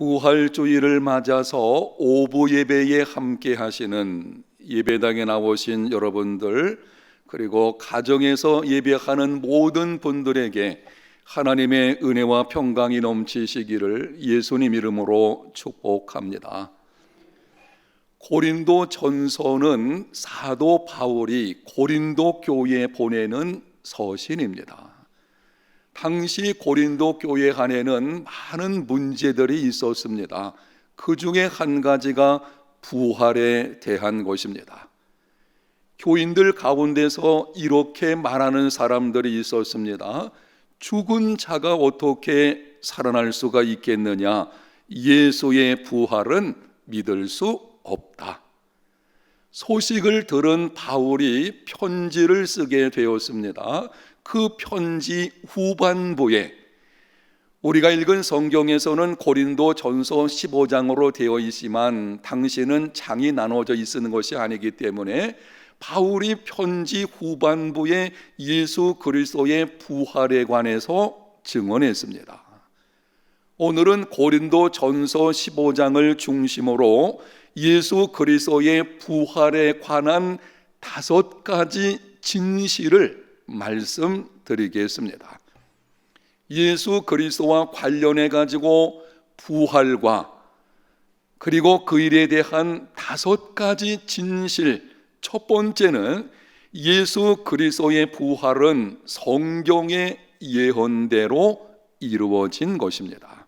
부활주의를 맞아서 오부 예배에 함께 하시는 예배당에 나오신 여러분들, 그리고 가정에서 예배하는 모든 분들에게 하나님의 은혜와 평강이 넘치시기를 예수님 이름으로 축복합니다. 고린도 전서는 사도 바울이 고린도 교회에 보내는 서신입니다. 당시 고린도 교회 안에는 많은 문제들이 있었습니다. 그 중에 한 가지가 부활에 대한 것입니다. 교인들 가운데서 이렇게 말하는 사람들이 있었습니다. 죽은 자가 어떻게 살아날 수가 있겠느냐? 예수의 부활은 믿을 수 없다. 소식을 들은 바울이 편지를 쓰게 되었습니다. 그 편지 후반부에 우리가 읽은 성경에서는 고린도 전서 15장으로 되어 있지만 당시는 장이 나눠져 있는 것이 아니기 때문에 바울이 편지 후반부에 예수 그리스도의 부활에 관해서 증언했습니다. 오늘은 고린도 전서 15장을 중심으로 예수 그리스도의 부활에 관한 5가지 진실을 말씀드리겠습니다. 예수 그리스도와 관련해 가지고 부활과 그리고 그 일에 대한 5가지 진실. 첫 번째는 예수 그리스도의 부활은 성경의 예언대로 이루어진 것입니다.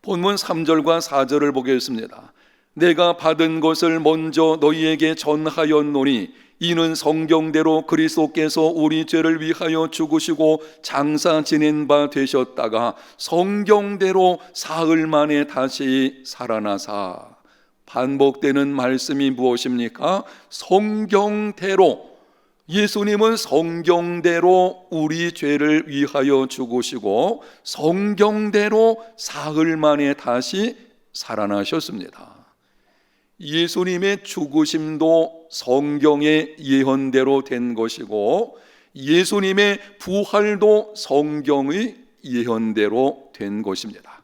본문 3절과 4절을 보겠습니다. 내가 받은 것을 먼저 너희에게 전하였노니 이는 성경대로 그리스도께서 우리 죄를 위하여 죽으시고 장사 지낸 바 되셨다가 성경대로 사흘 만에 다시 살아나사. 반복되는 말씀이 무엇입니까? 성경대로, 예수님은 성경대로 우리 죄를 위하여 죽으시고 성경대로 사흘 만에 다시 살아나셨습니다. 예수님의 죽으심도 성경의 예언대로 된 것이고 예수님의 부활도 성경의 예언대로 된 것입니다.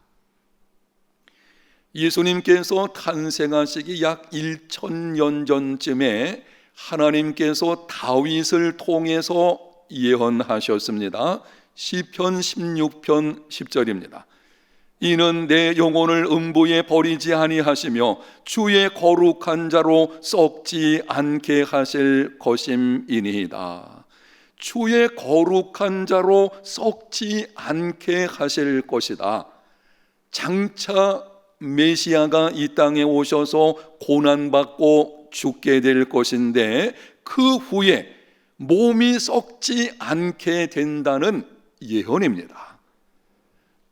예수님께서 탄생하시기 약 1000년 전쯤에 하나님께서 다윗을 통해서 예언하셨습니다. 시편 16편 10절입니다. 이는 내 영혼을 음부에 버리지 아니하시며 주의 거룩한 자로 썩지 않게 하실 것임이니이다. 주의 거룩한 자로 썩지 않게 하실 것이다. 장차 메시아가 이 땅에 오셔서 고난받고 죽게 될 것인데 그 후에 몸이 썩지 않게 된다는 예언입니다.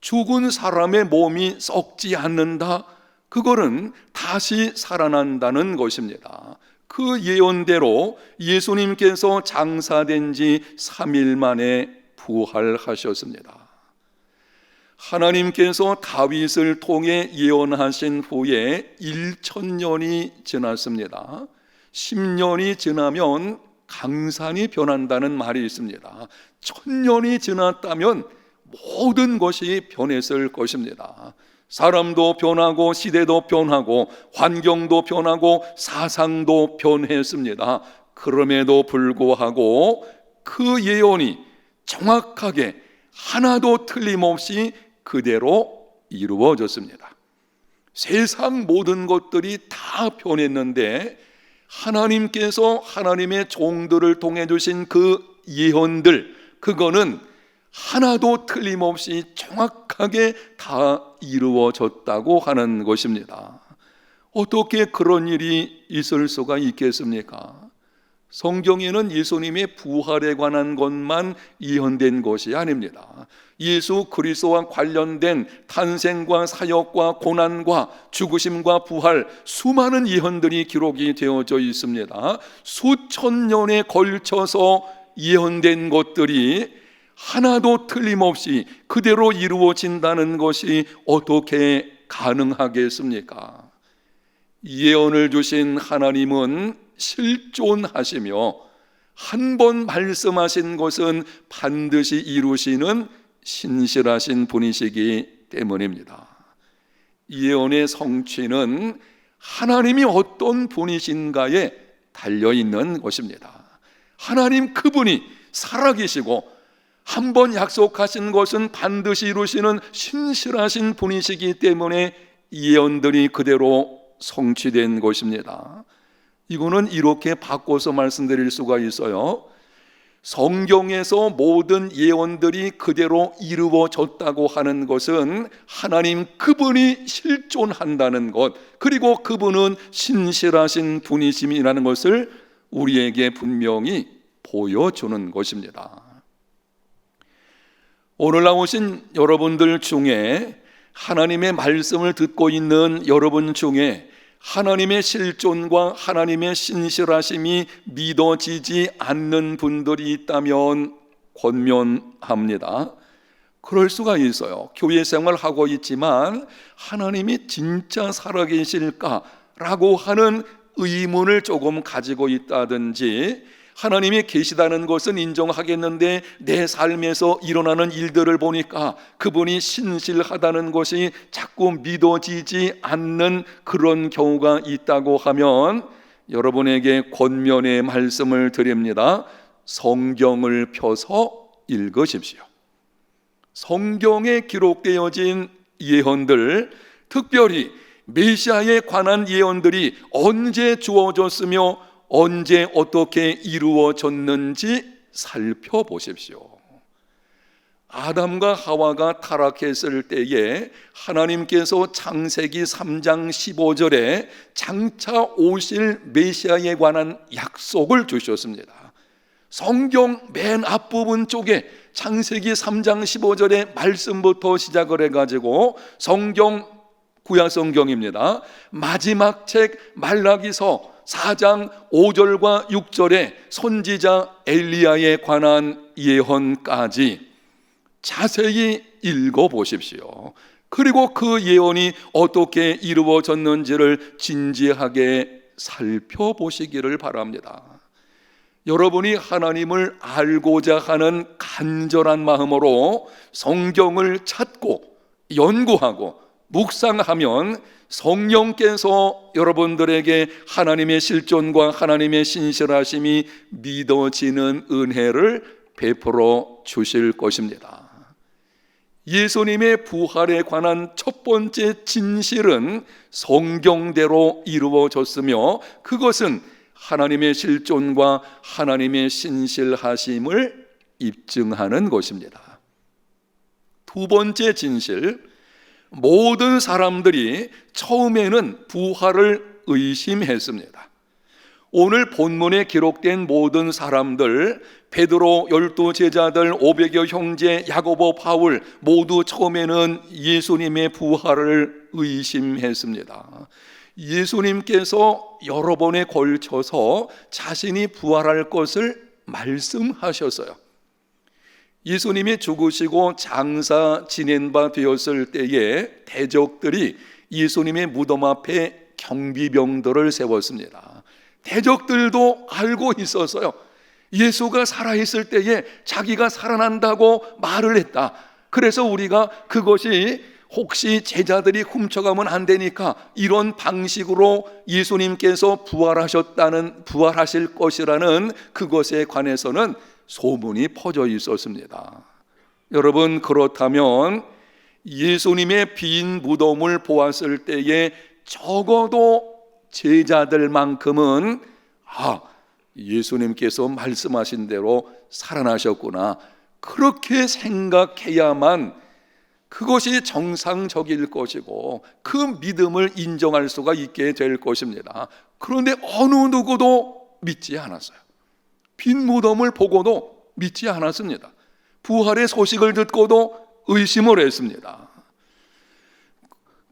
죽은 사람의 몸이 썩지 않는다. 그거는 다시 살아난다는 것입니다. 그 예언대로 예수님께서 장사된 지 3일 만에 부활하셨습니다. 하나님께서 다윗을 통해 예언하신 후에 1000년이 지났습니다. 10년이 지나면 강산이 변한다는 말이 있습니다. 1000년이 지났다면 모든 것이 변했을 것입니다. 사람도 변하고 시대도 변하고 환경도 변하고 사상도 변했습니다. 그럼에도 불구하고 그 예언이 정확하게 하나도 틀림없이 그대로 이루어졌습니다. 세상 모든 것들이 다 변했는데 하나님께서 하나님의 종들을 통해 주신 그 예언들, 그거는 하나도 틀림없이 정확하게 다 이루어졌다고 하는 것입니다. 어떻게 그런 일이 있을 수가 있겠습니까? 성경에는 예수님의 부활에 관한 것만 예언된 것이 아닙니다. 예수 그리스도와 관련된 탄생과 사역과 고난과 죽으심과 부활, 수많은 예언들이 기록이 되어져 있습니다. 수천 년에 걸쳐서 예언된 것들이 하나도 틀림없이 그대로 이루어진다는 것이 어떻게 가능하겠습니까? 예언을 주신 하나님은 실존하시며 한 번 말씀하신 것은 반드시 이루시는 신실하신 분이시기 때문입니다. 예언의 성취는 하나님이 어떤 분이신가에 달려있는 것입니다. 하나님 그분이 살아계시고 한번 약속하신 것은 반드시 이루시는 신실하신 분이시기 때문에 예언들이 그대로 성취된 것입니다. 이거는 이렇게 바꿔서 말씀드릴 수가 있어요. 성경에서 모든 예언들이 그대로 이루어졌다고 하는 것은 하나님 그분이 실존한다는 것, 그리고 그분은 신실하신 분이심이라는 것을 우리에게 분명히 보여주는 것입니다. 오늘 나오신 여러분들 중에, 하나님의 말씀을 듣고 있는 여러분 중에 하나님의 실존과 하나님의 신실하심이 믿어지지 않는 분들이 있다면 권면합니다. 그럴 수가 있어요. 교회 생활하고 있지만 하나님이 진짜 살아계실까라고 하는 의문을 조금 가지고 있다든지, 하나님이 계시다는 것은 인정하겠는데 내 삶에서 일어나는 일들을 보니까 그분이 신실하다는 것이 자꾸 믿어지지 않는 그런 경우가 있다고 하면 여러분에게 권면의 말씀을 드립니다. 성경을 펴서 읽으십시오. 성경에 기록되어진 예언들, 특별히 메시아에 관한 예언들이 언제 주어졌으며 언제 어떻게 이루어졌는지 살펴보십시오. 아담과 하와가 타락했을 때에 하나님께서 창세기 3장 15절에 장차 오실 메시아에 관한 약속을 주셨습니다. 성경 맨 앞부분 쪽에 창세기 3장 15절의 말씀부터 시작을 해가지고 성경, 구약성경입니다. 마지막 책 말라기서 4장 5절과 6절에 선지자 엘리야에 관한 예언까지 자세히 읽어보십시오. 그리고 그 예언이 어떻게 이루어졌는지를 진지하게 살펴보시기를 바랍니다. 여러분이 하나님을 알고자 하는 간절한 마음으로 성경을 찾고 연구하고 묵상하면 성령께서 여러분들에게 하나님의 실존과 하나님의 신실하심이 믿어지는 은혜를 베풀어 주실 것입니다. 예수님의 부활에 관한 첫 번째 진실은 성경대로 이루어졌으며, 그것은 하나님의 실존과 하나님의 신실하심을 입증하는 것입니다. 두 번째 진실, 모든 사람들이 처음에는 부활을 의심했습니다. 오늘 본문에 기록된 모든 사람들, 베드로, 12제자들, 500여 형제, 야고보, 바울 모두 처음에는 예수님의 부활을 의심했습니다. 예수님께서 여러 번에 걸쳐서 자신이 부활할 것을 말씀하셨어요. 예수님이 죽으시고 장사 지낸 바 되었을 때에 대적들이 예수님의 무덤 앞에 경비병들을 세웠습니다. 대적들도 알고 있었어요. 예수가 살아있을 때에 자기가 살아난다고 말을 했다. 그래서 우리가 그것이 혹시 제자들이 훔쳐가면 안 되니까 이런 방식으로 예수님께서 부활하실 것이라는 그것에 관해서는 소문이 퍼져 있었습니다. 여러분, 그렇다면 예수님의 빈 무덤을 보았을 때에 적어도 제자들만큼은 예수님께서 말씀하신 대로 살아나셨구나, 그렇게 생각해야만 그것이 정상적일 것이고 그 믿음을 인정할 수가 있게 될 것입니다. 그런데 어느 누구도 믿지 않았어요. 빈 무덤을 보고도 믿지 않았습니다. 부활의 소식을 듣고도 의심을 했습니다.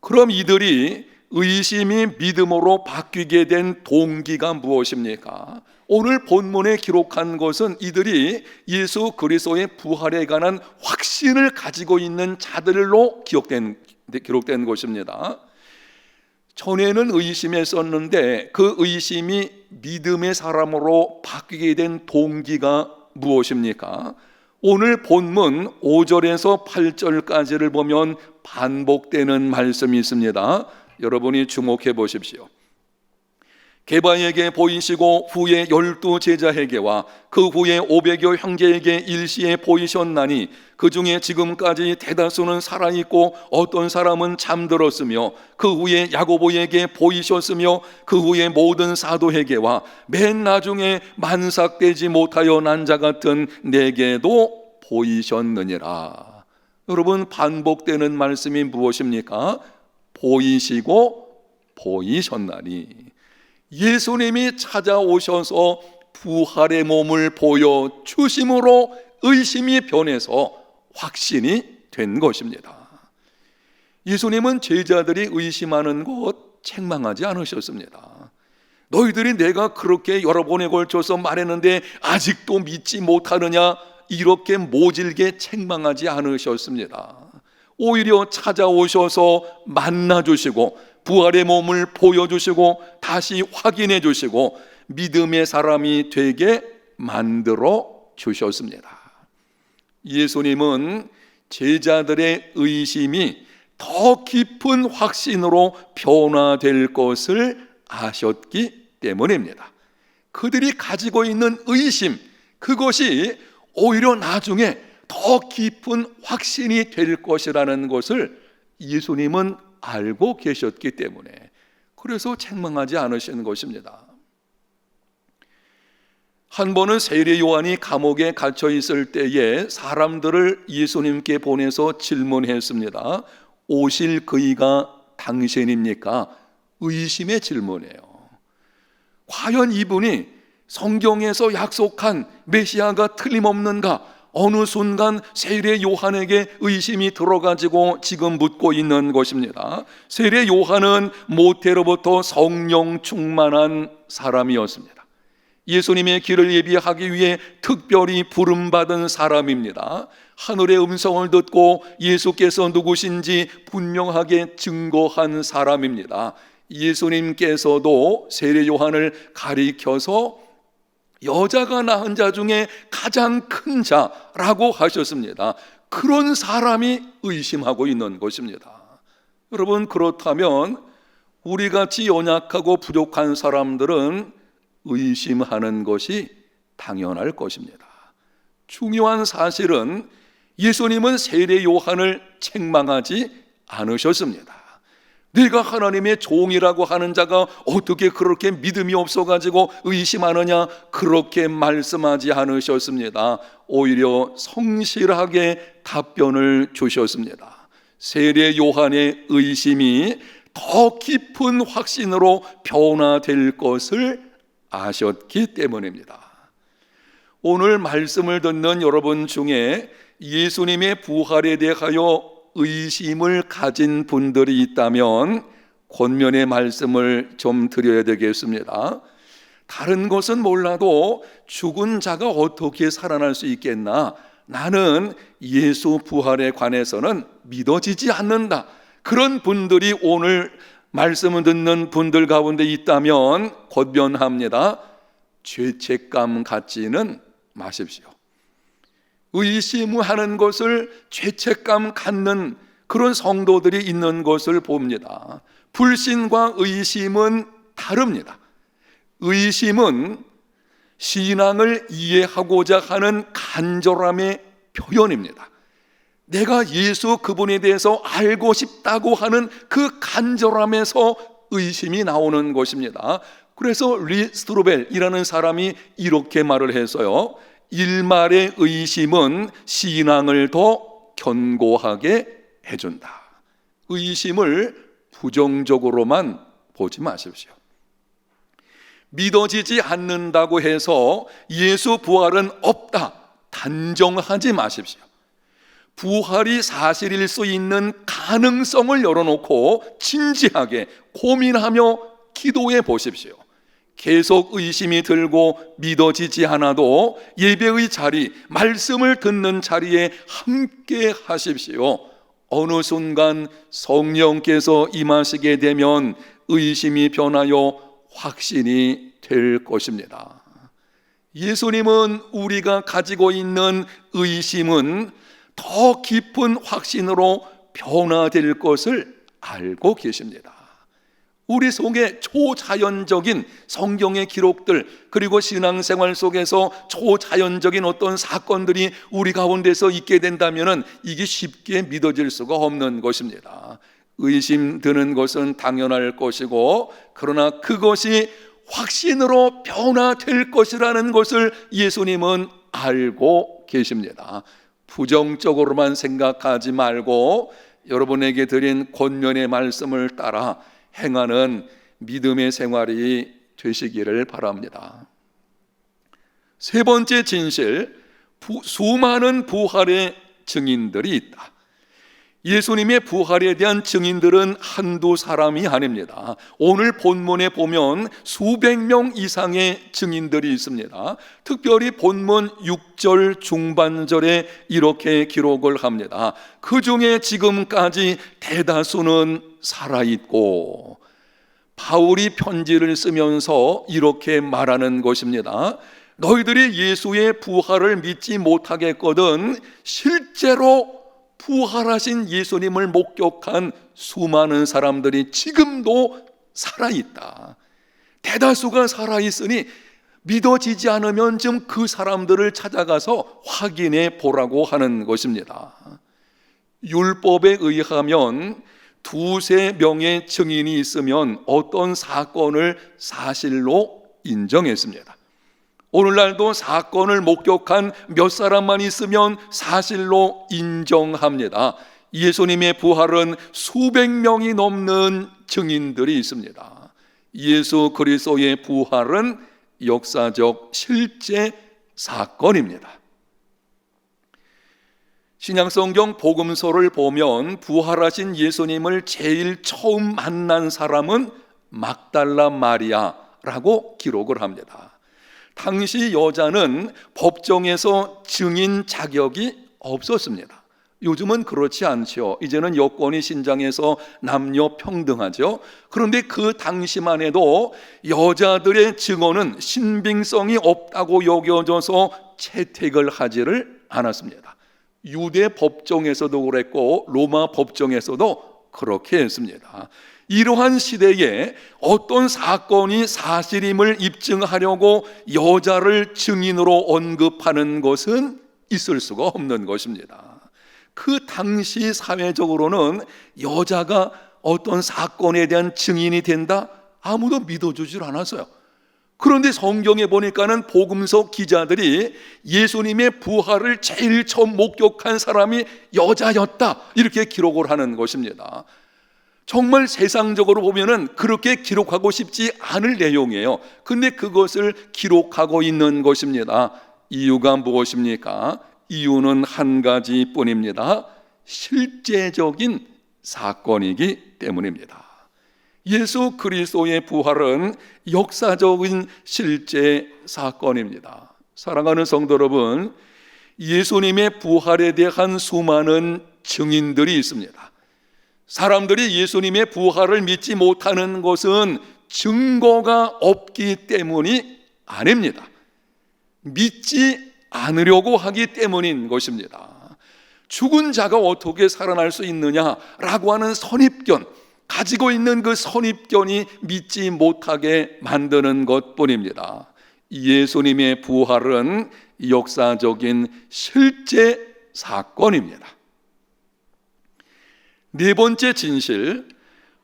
그럼 이들이 의심이 믿음으로 바뀌게 된 동기가 무엇입니까? 오늘 본문에 기록한 것은 이들이 예수 그리스도의 부활에 관한 확신을 가지고 있는 자들로 기록된 것입니다. 전에는 의심했었는데 그 의심이 믿음의 사람으로 바뀌게 된 동기가 무엇입니까? 오늘 본문 5절에서 8절까지를 보면 반복되는 말씀이 있습니다. 여러분이 주목해 보십시오. 게바에게 보이시고 후에 12 제자에게와 그 후에 500여 형제에게 일시에 보이셨나니 그 중에 지금까지 대다수는 살아있고 어떤 사람은 잠들었으며 그 후에 야고보에게 보이셨으며 그 후에 모든 사도에게와 맨 나중에 만삭되지 못하여 난 자 같은 내게도 보이셨느니라. 여러분, 반복되는 말씀이 무엇입니까? 보이시고 보이셨나니. 예수님이 찾아오셔서 부활의 몸을 보여주심으로 의심이 변해서 확신이 된 것입니다. 예수님은 제자들이 의심하는 것 책망하지 않으셨습니다. 너희들이 내가 그렇게 여러 번에 걸쳐서 말했는데 아직도 믿지 못하느냐, 이렇게 모질게 책망하지 않으셨습니다. 오히려 찾아오셔서 만나주시고 부활의 몸을 보여주시고 다시 확인해 주시고 믿음의 사람이 되게 만들어 주셨습니다. 예수님은 제자들의 의심이 더 깊은 확신으로 변화될 것을 아셨기 때문입니다. 그들이 가지고 있는 의심, 그것이 오히려 나중에 더 깊은 확신이 될 것이라는 것을 예수님은 알고 계셨기 때문에 그래서 책망하지 않으신 것입니다. 한 번은 세례 요한이 감옥에 갇혀 있을 때에 사람들을 예수님께 보내서 질문했습니다. 오실 그이가 당신입니까? 의심의 질문이에요. 과연 이분이 성경에서 약속한 메시아가 틀림없는가? 어느 순간 세례 요한에게 의심이 들어가지고 지금 묻고 있는 것입니다. 세례 요한은 모태로부터 성령 충만한 사람이었습니다. 예수님의 길을 예비하기 위해 특별히 부름받은 사람입니다. 하늘의 음성을 듣고 예수께서 누구신지 분명하게 증거한 사람입니다. 예수님께서도 세례 요한을 가리켜서 여자가 낳은 자 중에 가장 큰 자라고 하셨습니다. 그런 사람이 의심하고 있는 것입니다. 여러분, 그렇다면 우리같이 연약하고 부족한 사람들은 의심하는 것이 당연할 것입니다. 중요한 사실은 예수님은 세례 요한을 책망하지 않으셨습니다. 네가 하나님의 종이라고 하는 자가 어떻게 그렇게 믿음이 없어가지고 의심하느냐, 그렇게 말씀하지 않으셨습니다. 오히려 성실하게 답변을 주셨습니다. 세례 요한의 의심이 더 깊은 확신으로 변화될 것을 아셨기 때문입니다. 오늘 말씀을 듣는 여러분 중에 예수님의 부활에 대하여 의심을 가진 분들이 있다면 권면의 말씀을 좀 드려야 되겠습니다. 다른 것은 몰라도 죽은 자가 어떻게 살아날 수 있겠나? 나는 예수 부활에 관해서는 믿어지지 않는다. 그런 분들이 오늘 말씀을 듣는 분들 가운데 있다면 권면합니다. 죄책감 갖지는 마십시오. 의심하는 것을 죄책감 갖는 그런 성도들이 있는 것을 봅니다. 불신과 의심은 다릅니다. 의심은 신앙을 이해하고자 하는 간절함의 표현입니다. 내가 예수 그분에 대해서 알고 싶다고 하는 그 간절함에서 의심이 나오는 것입니다. 그래서 리 스트로벨이라는 사람이 이렇게 말을 했어요. 일말의 의심은 신앙을 더 견고하게 해준다. 의심을 부정적으로만 보지 마십시오. 믿어지지 않는다고 해서 예수 부활은 없다 단정하지 마십시오. 부활이 사실일 수 있는 가능성을 열어놓고 진지하게 고민하며 기도해 보십시오. 계속 의심이 들고 믿어지지 않아도 예배의 자리, 말씀을 듣는 자리에 함께 하십시오. 어느 순간 성령께서 임하시게 되면 의심이 변하여 확신이 될 것입니다. 예수님은 우리가 가지고 있는 의심은 더 깊은 확신으로 변화될 것을 알고 계십니다. 우리 속에 초자연적인 성경의 기록들, 그리고 신앙생활 속에서 초자연적인 어떤 사건들이 우리 가운데서 있게 된다면 이게 쉽게 믿어질 수가 없는 것입니다. 의심 드는 것은 당연할 것이고, 그러나 그것이 확신으로 변화될 것이라는 것을 예수님은 알고 계십니다. 부정적으로만 생각하지 말고 여러분에게 드린 권면의 말씀을 따라 행하는 믿음의 생활이 되시기를 바랍니다. 세 번째 진실, 수많은 부활의 증인들이 있다. 예수님의 부활에 대한 증인들은 한두 사람이 아닙니다. 오늘 본문에 보면 수백 명 이상의 증인들이 있습니다. 특별히 본문 6절 중반절에 이렇게 기록을 합니다. 그 중에 지금까지 대다수는 살아있고, 바울이 편지를 쓰면서 이렇게 말하는 것입니다. 너희들이 예수의 부활을 믿지 못하겠거든 실제로 부활하신 예수님을 목격한 수많은 사람들이 지금도 살아있다. 대다수가 살아있으니 믿어지지 않으면 좀 그 사람들을 찾아가서 확인해 보라고 하는 것입니다. 율법에 의하면 두세 명의 증인이 있으면 어떤 사건을 사실로 인정했습니다. 오늘날도 사건을 목격한 몇 사람만 있으면 사실로 인정합니다. 예수님의 부활은 수백 명이 넘는 증인들이 있습니다. 예수 그리스도의 부활은 역사적 실제 사건입니다. 신약성경 복음서를 보면 부활하신 예수님을 제일 처음 만난 사람은 막달라 마리아라고 기록을 합니다. 당시 여자는 법정에서 증인 자격이 없었습니다. 요즘은 그렇지 않죠. 이제는 여권이 신장해서 남녀 평등하죠. 그런데 그 당시만 해도 여자들의 증언은 신빙성이 없다고 여겨져서 채택을 하지를 않았습니다. 유대 법정에서도 그랬고 로마 법정에서도 그렇게 했습니다. 이러한 시대에 어떤 사건이 사실임을 입증하려고 여자를 증인으로 언급하는 것은 있을 수가 없는 것입니다. 그 당시 사회적으로는 여자가 어떤 사건에 대한 증인이 된다? 아무도 믿어주질 않았어요. 그런데 성경에 보니까는 복음서 기자들이 예수님의 부활을 제일 처음 목격한 사람이 여자였다, 이렇게 기록을 하는 것입니다. 정말 세상적으로 보면은 그렇게 기록하고 싶지 않을 내용이에요. 근데 그것을 기록하고 있는 것입니다. 이유가 무엇입니까? 이유는 한 가지뿐입니다. 실제적인 사건이기 때문입니다. 예수 그리스도의 부활은 역사적인 실제 사건입니다. 사랑하는 성도 여러분, 예수님의 부활에 대한 수많은 증인들이 있습니다. 사람들이 예수님의 부활을 믿지 못하는 것은 증거가 없기 때문이 아닙니다. 믿지 않으려고 하기 때문인 것입니다. 죽은 자가 어떻게 살아날 수 있느냐라고 하는 선입견, 가지고 있는 그 선입견이 믿지 못하게 만드는 것뿐입니다. 예수님의 부활은 역사적인 실제 사건입니다. 네 번째 진실,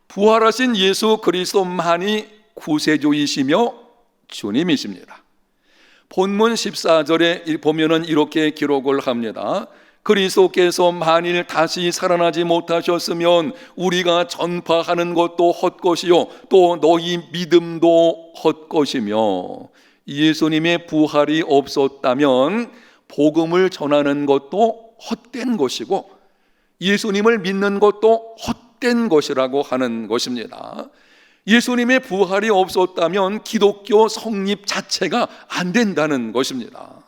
부활하신 예수 그리스도만이 구세주이시며 주님이십니다. 본문 14절에 보면은 이렇게 기록을 합니다. 그리스도께서 만일 다시 살아나지 못하셨으면 우리가 전파하는 것도 헛것이요 또 너희 믿음도 헛것이며, 예수님의 부활이 없었다면 복음을 전하는 것도 헛된 것이고 예수님을 믿는 것도 헛된 것이라고 하는 것입니다. 예수님의 부활이 없었다면 기독교 성립 자체가 안 된다는 것입니다.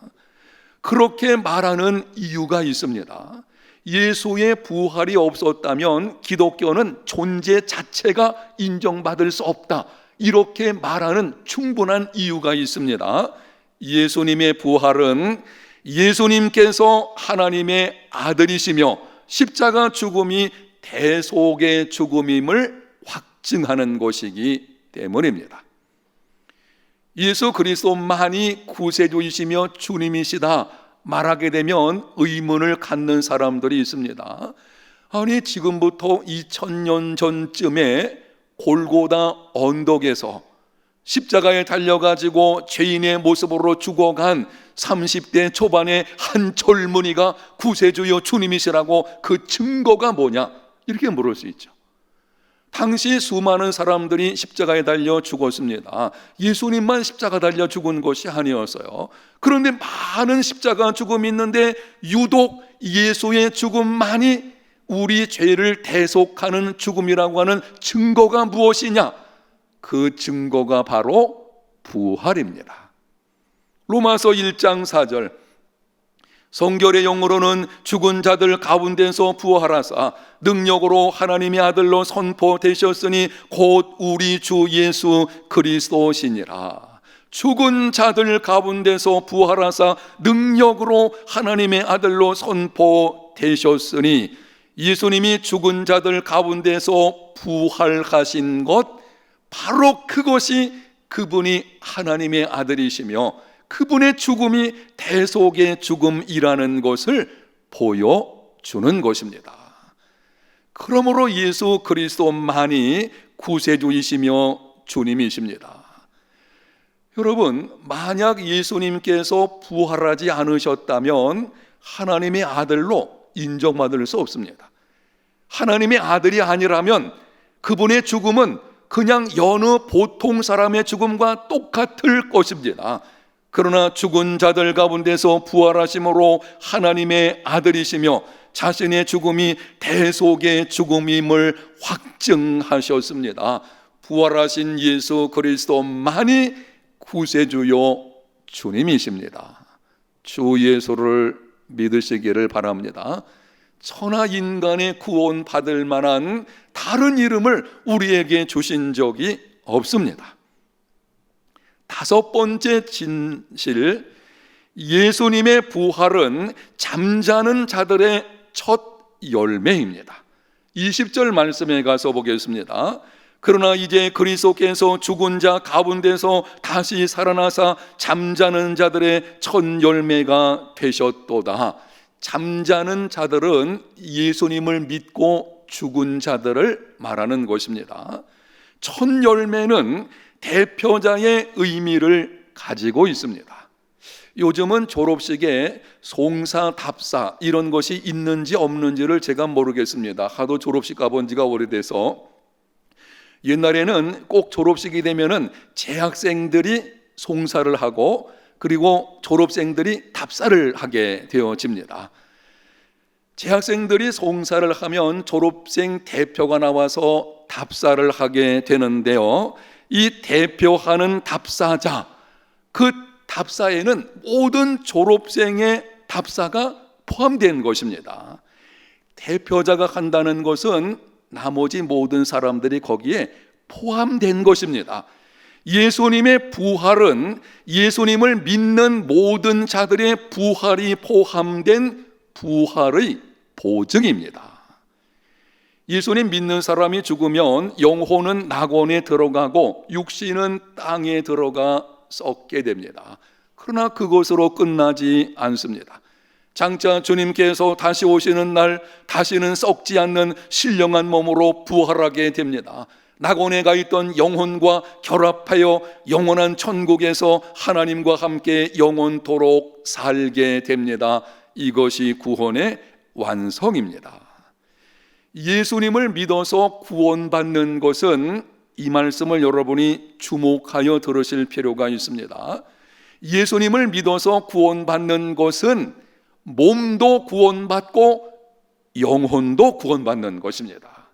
그렇게 말하는 이유가 있습니다. 예수의 부활이 없었다면 기독교는 존재 자체가 인정받을 수 없다, 이렇게 말하는 충분한 이유가 있습니다. 예수님의 부활은 예수님께서 하나님의 아들이시며 십자가 죽음이 대속의 죽음임을 확증하는 것이기 때문입니다. 예수 그리스도만이 구세주이시며 주님이시다 말하게 되면 의문을 갖는 사람들이 있습니다. 아니, 지금부터 2000년 전쯤에 골고다 언덕에서 십자가에 달려가지고 죄인의 모습으로 죽어간 30대 초반의 한 젊은이가 구세주여 주님이시라고 그 증거가 뭐냐? 이렇게 물을 수 있죠. 당시 수많은 사람들이 십자가에 달려 죽었습니다. 예수님만 십자가 달려 죽은 것이 아니었어요. 그런데 많은 십자가 죽음이 있는데 유독 예수의 죽음만이 우리 죄를 대속하는 죽음이라고 하는 증거가 무엇이냐? 그 증거가 바로 부활입니다. 로마서 1장 4절, 성결의 용어로는 죽은 자들 가운데서 부활하사 능력으로 하나님의 아들로 선포되셨으니 곧 우리 주 예수 그리스도시니라. 죽은 자들 가운데서 부활하사 능력으로 하나님의 아들로 선포되셨으니, 예수님이 죽은 자들 가운데서 부활하신 것, 바로 그것이 그분이 하나님의 아들이시며 그분의 죽음이 대속의 죽음이라는 것을 보여주는 것입니다. 그러므로 예수 그리스도만이 구세주이시며 주님이십니다. 여러분, 만약 예수님께서 부활하지 않으셨다면 하나님의 아들로 인정받을 수 없습니다. 하나님의 아들이 아니라면 그분의 죽음은 그냥 여느 보통 사람의 죽음과 똑같을 것입니다. 그러나 죽은 자들 가운데서 부활하심으로 하나님의 아들이시며 자신의 죽음이 대속의 죽음임을 확증하셨습니다. 부활하신 예수 그리스도만이 구세주요 주님이십니다. 주 예수를 믿으시기를 바랍니다. 천하 인간의 구원 받을 만한 다른 이름을 우리에게 주신 적이 없습니다. 다섯 번째 진실, 예수님의 부활은 잠자는 자들의 첫 열매입니다. 20절 말씀에 가서 보겠습니다. 그러나 이제 그리스도께서 죽은 자 가운데서 다시 살아나사 잠자는 자들의 첫 열매가 되셨도다. 잠자는 자들은 예수님을 믿고 죽은 자들을 말하는 것입니다. 첫 열매는 대표자의 의미를 가지고 있습니다. 요즘은 졸업식에 송사, 답사 이런 것이 있는지 없는지를 제가 모르겠습니다. 하도 졸업식 가본 지가 오래돼서. 옛날에는 꼭 졸업식이 되면은 재학생들이 송사를 하고 그리고 졸업생들이 답사를 하게 되어집니다. 재학생들이 송사를 하면 졸업생 대표가 나와서 답사를 하게 되는데요, 이 대표하는 답사자, 그 답사에는 모든 졸업생의 답사가 포함된 것입니다. 대표자가 한다는 것은 나머지 모든 사람들이 거기에 포함된 것입니다. 예수님의 부활은 예수님을 믿는 모든 자들의 부활이 포함된 부활의 보증입니다. 예수님 믿는 사람이 죽으면 영혼은 낙원에 들어가고 육신은 땅에 들어가 썩게 됩니다. 그러나 그것으로 끝나지 않습니다. 장차 주님께서 다시 오시는 날 다시는 썩지 않는 신령한 몸으로 부활하게 됩니다. 낙원에 가 있던 영혼과 결합하여 영원한 천국에서 하나님과 함께 영원토록 살게 됩니다. 이것이 구원의 완성입니다. 예수님을 믿어서 구원받는 것은, 이 말씀을 여러분이 주목하여 들으실 필요가 있습니다. 예수님을 믿어서 구원받는 것은 몸도 구원받고 영혼도 구원받는 것입니다.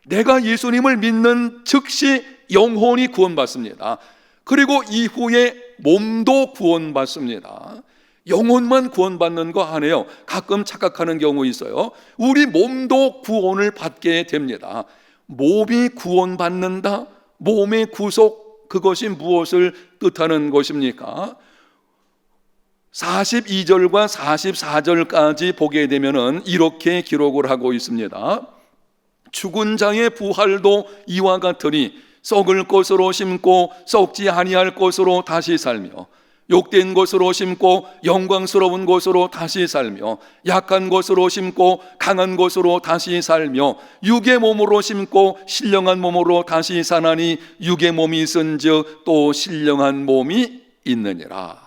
내가 예수님을 믿는 즉시 영혼이 구원받습니다. 그리고 이후에 몸도 구원받습니다. 영혼만 구원받는 거 아니에요. 가끔 착각하는 경우 있어요. 우리 몸도 구원을 받게 됩니다. 몸이 구원받는다? 몸의 구속, 그것이 무엇을 뜻하는 것입니까? 42절과 44절까지 보게 되면은 이렇게 기록을 하고 있습니다. 죽은 자의 부활도 이와 같으니 썩을 것으로 심고 썩지 아니할 것으로 다시 살며, 욕된 것으로 심고 영광스러운 것으로 다시 살며, 약한 것으로 심고 강한 것으로 다시 살며, 육의 몸으로 심고 신령한 몸으로 다시 사나니 육의 몸이 있은즉 또 신령한 몸이 있느니라.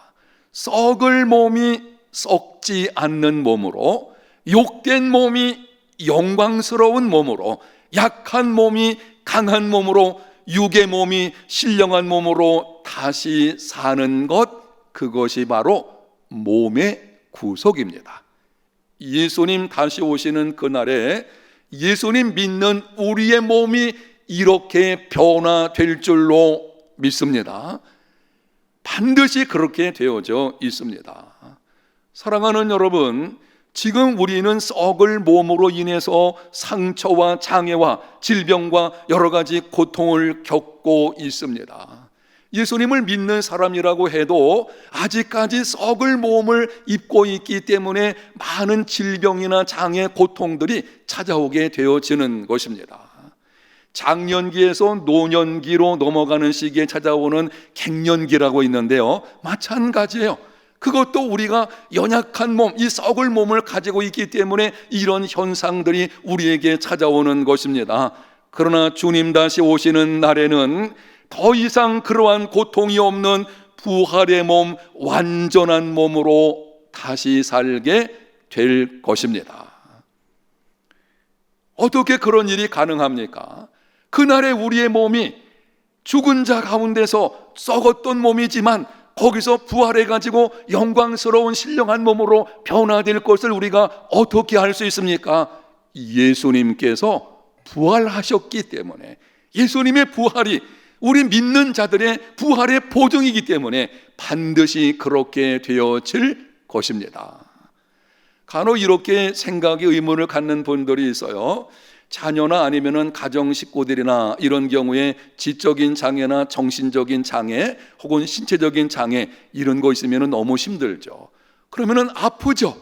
썩을 몸이 썩지 않는 몸으로, 욕된 몸이 영광스러운 몸으로, 약한 몸이 강한 몸으로, 육의 몸이 신령한 몸으로 다시 사는 것, 그것이 바로 몸의 구속입니다. 예수님 다시 오시는 그날에 예수님 믿는 우리의 몸이 이렇게 변화될 줄로 믿습니다. 반드시 그렇게 되어져 있습니다. 사랑하는 여러분, 지금 우리는 썩을 몸으로 인해서 상처와 장애와 질병과 여러 가지 고통을 겪고 있습니다. 예수님을 믿는 사람이라고 해도 아직까지 썩을 몸을 입고 있기 때문에 많은 질병이나 장애, 고통들이 찾아오게 되어지는 것입니다. 장년기에서 노년기로 넘어가는 시기에 찾아오는 갱년기라고 있는데요, 마찬가지예요. 그것도 우리가 연약한 몸, 이 썩을 몸을 가지고 있기 때문에 이런 현상들이 우리에게 찾아오는 것입니다. 그러나 주님 다시 오시는 날에는 더 이상 그러한 고통이 없는 부활의 몸, 완전한 몸으로 다시 살게 될 것입니다. 어떻게 그런 일이 가능합니까? 그날에 우리의 몸이 죽은 자 가운데서 썩었던 몸이지만 거기서 부활해가지고 영광스러운 신령한 몸으로 변화될 것을 우리가 어떻게 알 수 있습니까? 예수님께서 부활하셨기 때문에, 예수님의 부활이 우리 믿는 자들의 부활의 보증이기 때문에 반드시 그렇게 되어질 것입니다. 간혹 이렇게 생각에 의문을 갖는 분들이 있어요. 자녀나 아니면은 가정 식구들이나 이런 경우에 지적인 장애나 정신적인 장애 혹은 신체적인 장애 이런 거 있으면 너무 힘들죠. 그러면은 아프죠.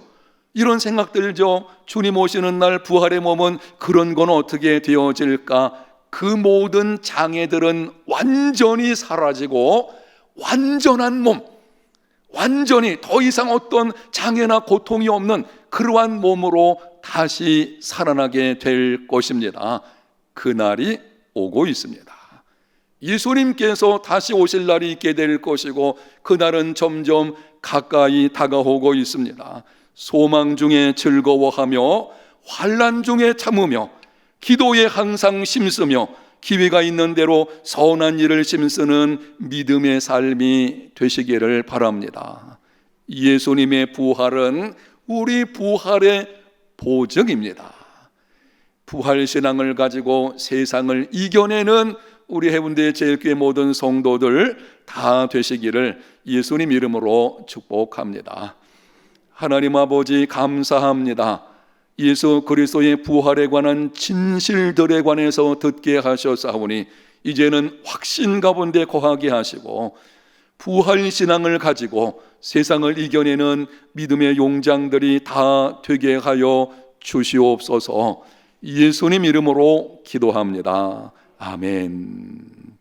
이런 생각 들죠. 주님 오시는 날 부활의 몸은 그런 건 어떻게 되어질까? 그 모든 장애들은 완전히 사라지고 완전한 몸, 완전히 더 이상 어떤 장애나 고통이 없는 그러한 몸으로 다시 살아나게 될 것입니다. 그날이 오고 있습니다. 예수님께서 다시 오실 날이 있게 될 것이고 그날은 점점 가까이 다가오고 있습니다. 소망 중에 즐거워하며 환난 중에 참으며 기도에 항상 힘쓰며 기회가 있는 대로 선한 일을 힘쓰는 믿음의 삶이 되시기를 바랍니다. 예수님의 부활은 우리 부활의 보증입니다. 부활신앙을 가지고 세상을 이겨내는 우리 해운대 제일교회 모든 성도들 다 되시기를 예수님 이름으로 축복합니다. 하나님 아버지 감사합니다. 예수 그리스도의 부활에 관한 진실들에 관해서 듣게 하셨사오니 이제는 확신 가운데 거하게 하시고 부활신앙을 가지고 세상을 이겨내는 믿음의 용장들이 다 되게 하여 주시옵소서. 예수님 이름으로 기도합니다. 아멘.